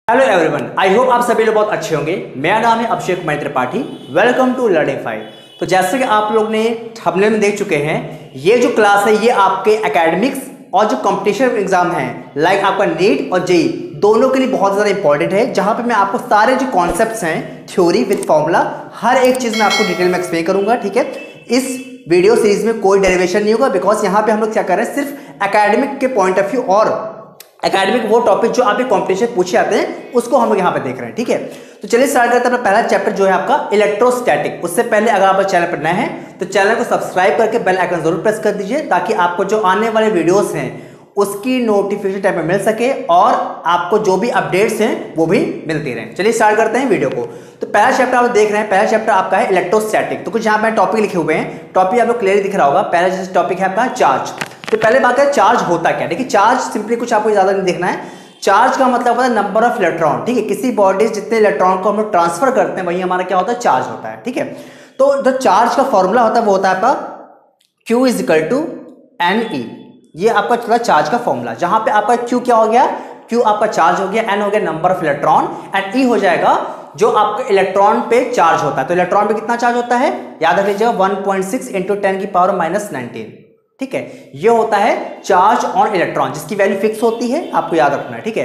Hello everyone, I hope आप सभी लोग बहुत अच्छे होंगे। मेरा नाम है Abhishek Kumar Tripathi. Welcome to learning 5। तो जैसे कि आप लोग ने थंबनेल में देख चुके हैं, ये जो क्लास है ये आपके एकेडमिक्स और जो कंपटीशन एग्जाम है लाइक आपका नीट और जेई दोनों के लिए बहुत ज़्यादा इंपॉर्टेंट है, जहां पे मैं आपको सारे जो कॉन्सेप्ट्स हैं थ्योरी विद फॉर्मूला हर एक चीज़ में आपको डिटेल में एक्सप्लेन करूंगा। ठीक है, इस वीडियो सीरीज में कोई डेरिवेशन नहीं होगा, बिकॉज यहाँ पे हम लोग क्या कर रहे हैं, सिर्फ एकेडमिक के पॉइंट ऑफ व्यू और एकेडमिक वो टॉपिक जो आपके कॉम्पिटिशन पूछे जाते हैं उसको हम लोग यहाँ पे देख रहे हैं। ठीक है, तो चलिए स्टार्ट करते हैं अपना पहला चैप्टर जो है आपका इलेक्ट्रोस्टैटिक। उससे पहले अगर आप चैनल पर नए हैं तो चैनल को सब्सक्राइब करके बेल आइकन जरूर प्रेस कर दीजिए, ताकि आपको जो आने वाले वीडियोस हैं उसकी नोटिफिकेशन टाइम में मिल सके और आपको जो भी अपडेट्स हैं वो भी मिलती रहें। चलिए स्टार्ट करते हैं वीडियो को। तो पहला चैप्टर आप देख रहे हैं, पहला चैप्टर आपका है इलेक्ट्रोस्टैटिक। तो कुछ यहाँ पे टॉपिक लिखे हुए हैं, टॉपिक आप लोग क्लियर दिख रहा होगा। पहला जैसे टॉपिक है आपका चार्ज। तो पहले बात है चार्ज होता क्या। देखिए चार्ज सिंपली कुछ आपको ज्यादा नहीं देखना है। चार्ज का मतलब होता है नंबर ऑफ इलेक्ट्रॉन। ठीक है, किसी बॉडी से जितने इलेक्ट्रॉन को हम लोग ट्रांसफर करते हैं वही हमारा क्या होता है, चार्ज होता है। ठीक है, तो जो चार्ज का फॉर्मूला होता है वो होता है आपका Q is equal to NE। ये आपका चला चार्ज का फॉर्मूला, जहां पे आपका Q क्या हो गया, Q आपका चार्ज हो गया, N हो गया number of electron, and E हो जाएगा जो आपका इलेक्ट्रॉन पे चार्ज होता है। तो इलेक्ट्रॉन पे कितना चार्ज होता है, याद रख लीजिएगा 1.6 इंटू 10 की पावर -19। ठीक है, ये होता है चार्ज ऑन इलेक्ट्रॉन, जिसकी वैल्यू फिक्स होती है, आपको याद रखना है। ठीक है,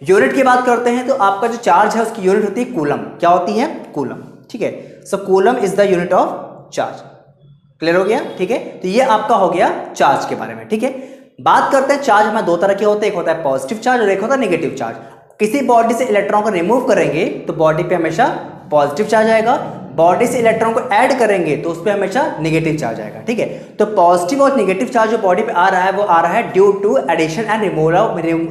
यूनिट की बात करते हैं तो आपका जो चार्ज है उसकी यूनिट होती है कूलम। क्या होती है, कूलम। ठीक है, so coulomb is the unit of charge. Clear हो गया। ठीक है, तो ये आपका हो गया चार्ज के बारे में। ठीक है, बात करते हैं चार्ज में दो तरह के होते हैं, एक होता है पॉजिटिव चार्ज और एक होता है नेगेटिव चार्ज। किसी बॉडी से इलेक्ट्रॉन को रिमूव करेंगे तो बॉडी पे हमेशा पॉजिटिव चार्ज आएगा, बॉडी से इलेक्ट्रॉन को ऐड करेंगे तो उस पर हमेशा नेगेटिव चार्ज आएगा। ठीक है, तो पॉजिटिव और नेगेटिव चार्ज जो बॉडी पे आ रहा है वो आ रहा है due to addition and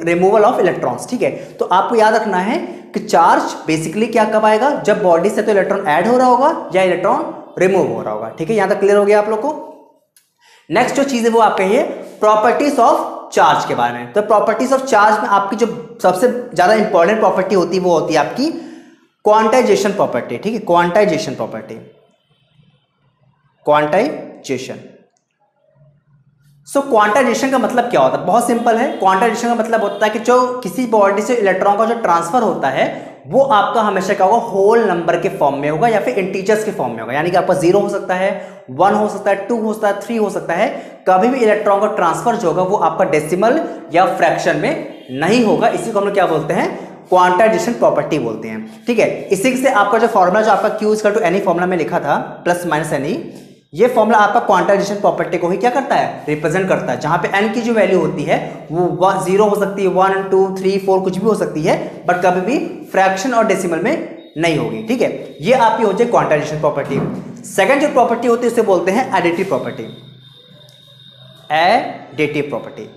removal of electrons. ठीक है, तो आपको याद रखना है कि चार्ज बेसिकली क्या कब आएगा, जब बॉडी से तो इलेक्ट्रॉन ऐड हो रहा होगा या इलेक्ट्रॉन रिमूव हो रहा होगा। ठीक है, यहां तक क्लियर हो गया आप लोग को। नेक्स्ट जो चीज है वो आप कहिए प्रॉपर्टीज ऑफ चार्ज के बारे में। तो प्रॉपर्टीज ऑफ चार्ज में आपकी जो सबसे ज्यादा इंपॉर्टेंट प्रॉपर्टी होती है वो होती है आपकी क्वांटाइजेशन प्रॉपर्टी। ठीक है, क्वांटाइजेशन प्रॉपर्टी, क्वांटाइजेशन। सो क्वांटाइजेशन का मतलब क्या होता है, बहुत सिंपल है। क्वांटाइजेशन का मतलब होता है कि जो किसी बॉडी से इलेक्ट्रॉन का जो ट्रांसफर होता है वो आपका हमेशा क्या होगा, होल नंबर के फॉर्म में होगा या फिर इंटीजर्स के फॉर्म में होगा। यानी कि आपका 0 हो सकता है, 1 हो सकता है, 2 हो सकता है, 3 हो सकता है। कभी भी इलेक्ट्रॉन का ट्रांसफर जो होगा वो आपका डेसिमल या फ्रैक्शन में नहीं होगा। इसी को हम लोग क्या बोलते हैं, क्वांटाइजेशन प्रॉपर्टी बोलते हैं। ठीक है, इसी से आपका जो फॉर्मूला जो आपका Q equal to NE formula में लिखा था प्लस माइनस NE, ये फॉर्मूला आपका क्वांटाइजेशन प्रॉपर्टी को ही क्या करता है, रिप्रेजेंट करता है। जहां पे n की जो वैल्यू होती है वो 0 हो सकती है, 1, 2, 3, 4 कुछ भी हो सकती है, बट कभी भी फ्रैक्शन और डेसिमल में नहीं होगी। ठीक है, ये आपकी हो जाए क्वांटाइजेशन प्रॉपर्टी। सेकंड जो प्रॉपर्टी होती है उसे बोलते हैं additive property. Additive property,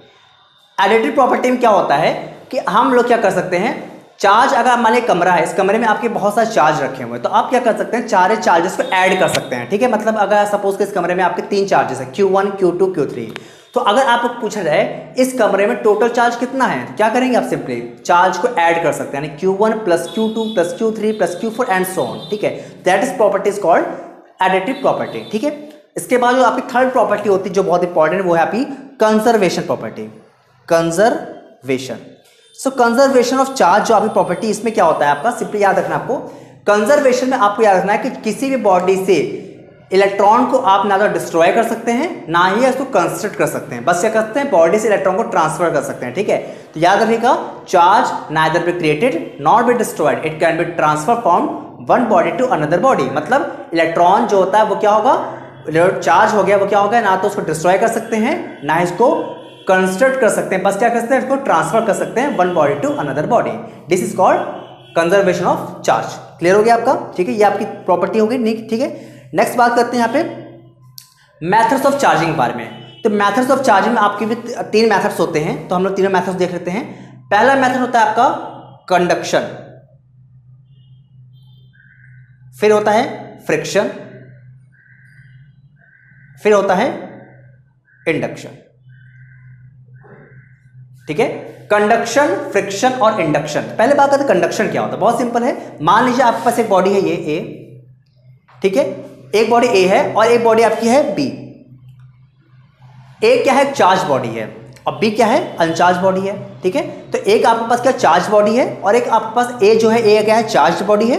additive property में क्या होता है कि हम लोग क्या कर सकते हैं, चार्ज अगर मान लीजिए कमरा है, इस कमरे में आपके बहुत सारे चार्ज रखे हुए हैं, तो आप क्या कर सकते हैं, चारे चार्जेस को ऐड कर सकते हैं। ठीक है, मतलब अगर सपोज कि इस कमरे में आपके 3 चार्जेस है, Q1, Q2, Q3, तो अगर आपको पूछा जाए इस कमरे में टोटल चार्ज कितना है, तो क्या करेंगे आप, सिंपली चार्ज को ऐड कर सकते हैं, यानी Q1 plus Q2 plus Q3 plus Q4 and so on. ठीक है, that is property is called additive property. ठीक है, इसके बाद जो आपकी थर्ड प्रॉपर्टी होती है जो बहुत इंपॉर्टेंट, वो है आपकी conservation property. Conservation, so conservation of charge जो आपकी प्रॉपर्टी, इसमें क्या होता है आपका, सिंपली याद रखना आपको, कंजर्वेशन में आपको याद रखना है कि किसी भी बॉडी से इलेक्ट्रॉन को आप ना तो डिस्ट्रॉय कर सकते हैं ना ही उसको कंस्ट्रक्ट कर सकते हैं, बस क्या करते हैं, बॉडी से इलेक्ट्रॉन को ट्रांसफर कर सकते हैं। ठीक है, तो याद रखिएगा, charge neither be created not be destroyed, it can be transfer from one body to another body. मतलब इलेक्ट्रॉन जो होता है वो क्या होगा, चार्ज हो गया वो क्या होगा, ना तो उसको डिस्ट्रॉय कर सकते हैं ना ही इसको कंस्ट्रक्ट कर सकते हैं, बस क्या कर सकते हैं, इसको ट्रांसफर कर सकते हैं one body to another body. This is called conservation of charge. Clear हो गया आपका। ठीक है, ये आपकी प्रॉपर्टी होगी। ठीक है, नेक्स्ट बात करते हैं यहाँ पे मेथड्स ऑफ चार्जिंग के बारे में। तो मेथड्स ऑफ चार्जिंग में आपके भी 3 मेथड्स होते हैं, तो हम लोग तीनों मेथड्स देख लेते हैं। पहला मेथड होता है आपका कंडक्शन, फिर होता है फ्रिक्शन, फिर होता है इंडक्शन। ठीक है, कंडक्शन, फ्रिक्शन और इंडक्शन। पहले बात करते हैं कंडक्शन क्या होता है, बहुत सिंपल है। मान लीजिए आपके पास एक बॉडी है ये ए, ठीक है, एक बॉडी ए है और एक बॉडी आपकी है बी। ए क्या है, चार्ज बॉडी है और बी क्या है, अनचार्ज बॉडी है। ठीक है, तो एक आपके पास क्या चार्ज बॉडी है और एक आपके पास ए जो है, ए क्या है, चार्ज बॉडी है,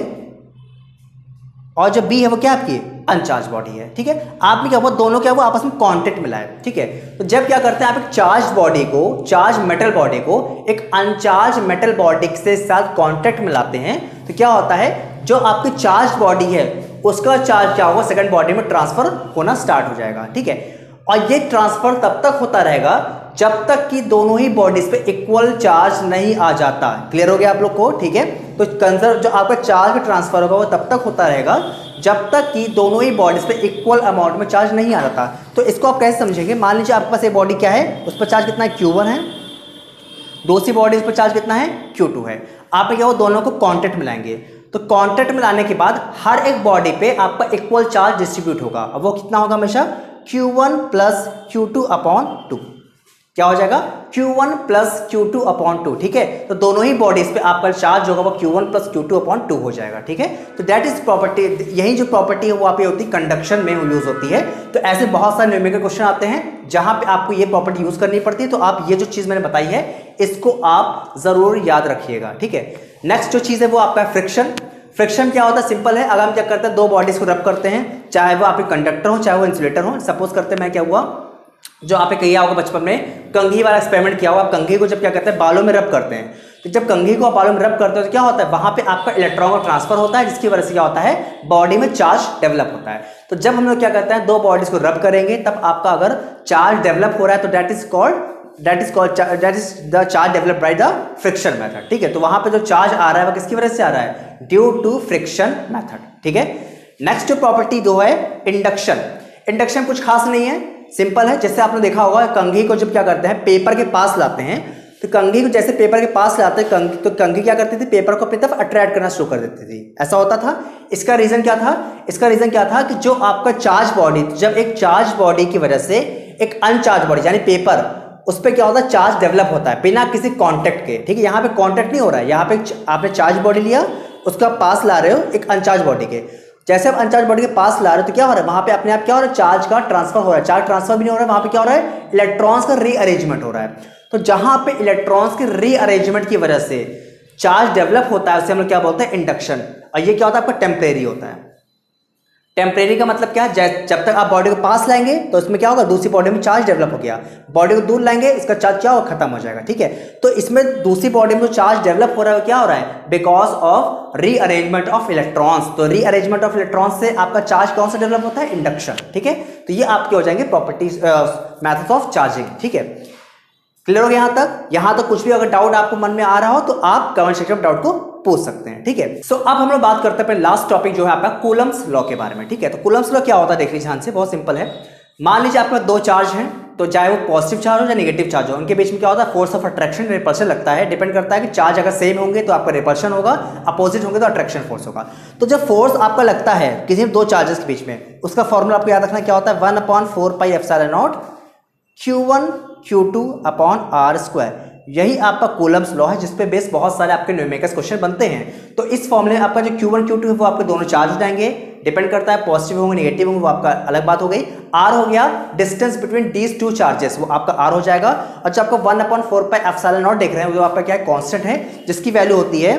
और जो बी है वो क्या आपकी अनचार्ज बॉडी है। ठीक है, आपने क्या हुआ, दोनों क्या हुआ आपस में कांटेक्ट मिला है। ठीक है, तो जब क्या करते हैं आप एक चार्ज बॉडी को, चार्ज मेटल बॉडी को एक अनचार्ज मेटल बॉडी के साथ कांटेक्ट मिलाते हैं, तो क्या होता है, जो आपकी चार्ज बॉडी है उसका चार्ज क्या होगा, सेकंड बॉडी में ट्रांसफर होना स्टार्ट हो जाएगा। ठीक है, और ये ट्रांसफर तब तक होता रहेगा जब तक कि दोनों ही बॉडीज पे इक्वल चार्ज नहीं आ जाता। क्लियर हो गया आप लोग को। ठीक है, तो कंजर्व जो आपका चार्ज का ट्रांसफर होगा वो तब तक होता रहेगा जब तक कि दोनों ही बॉडीज पे इक्वल अमाउंट में चार्ज नहीं आ जाता। तो इसको आप कैसे समझेंगे, मान लीजिए आपके पास एक बॉडी क्या है, उस पर चार्ज कितना है, Q1 है, दूसरी बॉडी पर चार्ज कितना है, Q2 है। आप क्या वो दोनों को कांटेक्ट मिलाएंगे, तो कांटेक्ट मिलाने के बाद हर एक बॉडी पे आपका इक्वल चार्ज डिस्ट्रीब्यूट होगा। अब वो कितना होगा, हमेशा Q1 प्लस Q2 अपॉन 2। क्या हो जाएगा, Q1 प्लस Q2 अपॉन 2। ठीक है, तो दोनों ही बॉडीज पे आपका चार्ज होगा वो Q1 प्लस Q2 अपॉन 2 हो जाएगा। ठीक है, तो दैट इज प्रॉपर्टी, यही जो प्रॉपर्टी है वो आप होती है कंडक्शन में यूज होती है। तो ऐसे बहुत सारे न्यूमेरिकल क्वेश्चन आते हैं जहां पे आपको ये प्रॉपर्टी यूज करनी पड़ती है। तो आप ये जो चीज मैंने बताई है इसको आप जरूर याद रखिएगा। ठीक है, नेक्स्ट जो चीज है वो आपका फ्रिक्शन। फ्रिक्शन क्या होता है, सिंपल है। अगर हम क्या करते हैं, दो बॉडीज को रब करते हैं, चाहे वो आपके कंडक्टर हो चाहे वो इंसुलेटर हो। सपोज करते हैं मैं क्या हुआ, जो आपने किया होगा बचपन में कंघी वाला एक्सपेरिमेंट किया होगा। आप कंघी को जब क्या करते हैं, बालों में रब करते हैं, तो जब कंघी को आप बालों में रब करते हो तो क्या होता है, वहां पे आपका इलेक्ट्रॉन का ट्रांसफर होता है, जिसकी वजह से क्या होता है, बॉडी में चार्ज डेवलप होता है। तो जब हम लोग क्या करते हैं, दो बॉडीज को रब करेंगे तब आपका अगर चार्ज डेवलप हो रहा है तो that is the charge develop by the friction method. ठीक है, तो वहां पे जो चार्ज आ रहा है वो किसकी वजह से आ रहा है, ड्यू टू फ्रिक्शन मेथड। ठीक है, नेक्स्ट जो प्रॉपर्टी दो है इंडक्शन। इंडक्शन कुछ खास नहीं है, सिंपल है। जैसे आपने देखा होगा कंघी को जब क्या करते हैं, पेपर के पास लाते हैं, तो कंघी को जैसे पेपर के पास लाते हैं तो कंघी क्या करती थी, पेपर को अपनी तरफ अट्रैक्ट करना शुरू कर देती थी। ऐसा होता था। इसका रीजन क्या था, इसका रीजन क्या था कि जो आपका चार्ज बॉडी, जब एक चार्ज बॉडी की वजह से एक अनचार्ज बॉडी यानी पेपर, उस पर क्या होता है, चार्ज डेवलप होता है बिना किसी कांटेक्ट के। ठीक है, यहाँ पे कांटेक्ट नहीं हो रहा है, यहाँ पे आपने चार्ज बॉडी लिया, उसका पास ला रहे हो एक अनचार्ज बॉडी के। जैसे आप अनचार्ज बॉडी के पास ला रहे हो तो क्या हो रहा है, वहां पे अपने आप क्या हो रहा है, चार्ज का ट्रांसफर हो रहा है। चार्ज ट्रांसफर भी नहीं हो रहा है, वहां पे क्या हो रहा है, इलेक्ट्रॉन्स का रीअरेंजमेंट हो रहा है। तो जहां पे इलेक्ट्रॉन्स के रीअरेंजमेंट की वजह से चार्ज डेवलप होता है उसे हम लोग क्या बोलते हैं, इंडक्शन। और ये क्या होता है, आपका टेम्परेरी होता है। टेम्परेरी का मतलब क्या है, जब तक आप बॉडी को पास लाएंगे तो इसमें क्या होगा, दूसरी बॉडी में चार्ज डेवलप हो गया। बॉडी को दूर लाएंगे, इसका चार्ज क्या होगा, खत्म हो जाएगा। ठीक है, तो इसमें दूसरी बॉडी में जो चार्ज डेवलप हो रहा है क्या हो रहा है, because of rearrangement of electrons. तो रीअरेंजमेंट ऑफ इलेक्ट्रॉन्स से आपका चार्ज कौन सा डेवलप होता है, इंडक्शन। ठीक है, तो ये आपके हो जाएंगे प्रॉपर्टीज, मेथड्स ऑफ चार्जिंग। ठीक है, क्लियर हो गया यहाँ तक कुछ भी अगर डाउट आपको मन में आ रहा हो तो आप कमेंट सेक्शन में डाउट को पूछ सकते हैं। ठीक है, सो अब हम लोग बात करते हैं लास्ट टॉपिक जो है आपका कूलम्स लॉ के बारे में। ठीक है, तो कूलम्स लॉ क्या होता है देख लीजिए ध्यान से, बहुत सिंपल है। मान लीजिए आपके पास दो चार्ज हैं, तो चाहे वो पॉजिटिव चार्ज हो या नेगेटिव चार्ज हो, उनके बीच में क्या होता है, फोर्स ऑफ अट्रैक्शन रिपल्शन लगता है। डिपेंड करता है कि चार्ज अगर सेम होंगे तो आपका रिपल्शन होगा, अपोजिट होंगे तो अट्रैक्शन फोर्स होगा। तो जब फोर्स आपका लगता है किसी दो चार्जेस के बीच में, उसका फॉर्मूला आपको याद रखना क्या होता है, 1/4πε0 Q1 Q2 upon R square. यही आपका कूलम्स लॉ है जिसपे बेस बहुत सारे आपके न्यूमेरिकल क्वेश्चन बनते हैं। तो इस फॉर्मूले में आपका जो Q1 Q2 है वो आपके दोनों चार्ज हो जाएंगे। डिपेंड करता है पॉजिटिव होंगे नेगेटिव होंगे, वो आपका अलग बात हो गई। R हो गया distance between these two charges, वो आपका R हो जाएगा। और जो आपका 1/4πε0 देख रहे हैं वो आपका क्या है, कांस्टेंट है, जिसकी वैल्यू होती है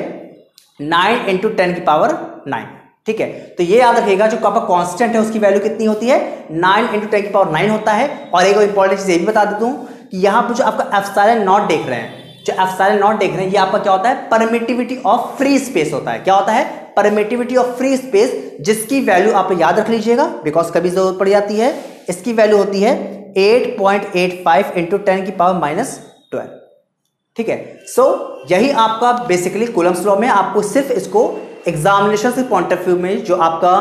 9 × 10⁹। ठीक है, तो ये याद रखिएगा जो आपका कांस्टेंट है उसकी वैल्यू कितनी होती है, 9 × 10⁹ होता है। और एक इंपॉर्टेंट चीज ये भी बता देता हूँ कि यहाँ पर जो आपका ε0 देख रहे हैं, जो ε0 देख रहे हैं, ये आपका क्या होता है, परमिटिविटी ऑफ फ्री स्पेस होता है। क्या होता है, परमिटिविटी ऑफ फ्री स्पेस, जिसकी वैल्यू आप याद रख लीजिएगा बिकॉज कभी जरूरत पड़ जाती है। इसकी वैल्यू होती है 8.85 × 10⁻12। ठीक है, सो यही आपका बेसिकली कूलम्स लॉ में आपको सिर्फ इसको एग्जामिनेशन से पॉइंट ऑफ व्यू में जो आपका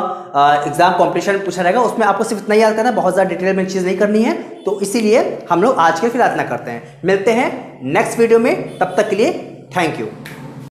एग्जाम कॉम्पिटिशन में पूछा रहेगा उसमें आपको सिर्फ इतना याद करना है, बहुत ज़्यादा डिटेल में चीज़ नहीं करनी है। तो इसीलिए हम लोग आज के फिलहाल इतना करते हैं, मिलते हैं नेक्स्ट वीडियो में, तब तक के लिए थैंक यू।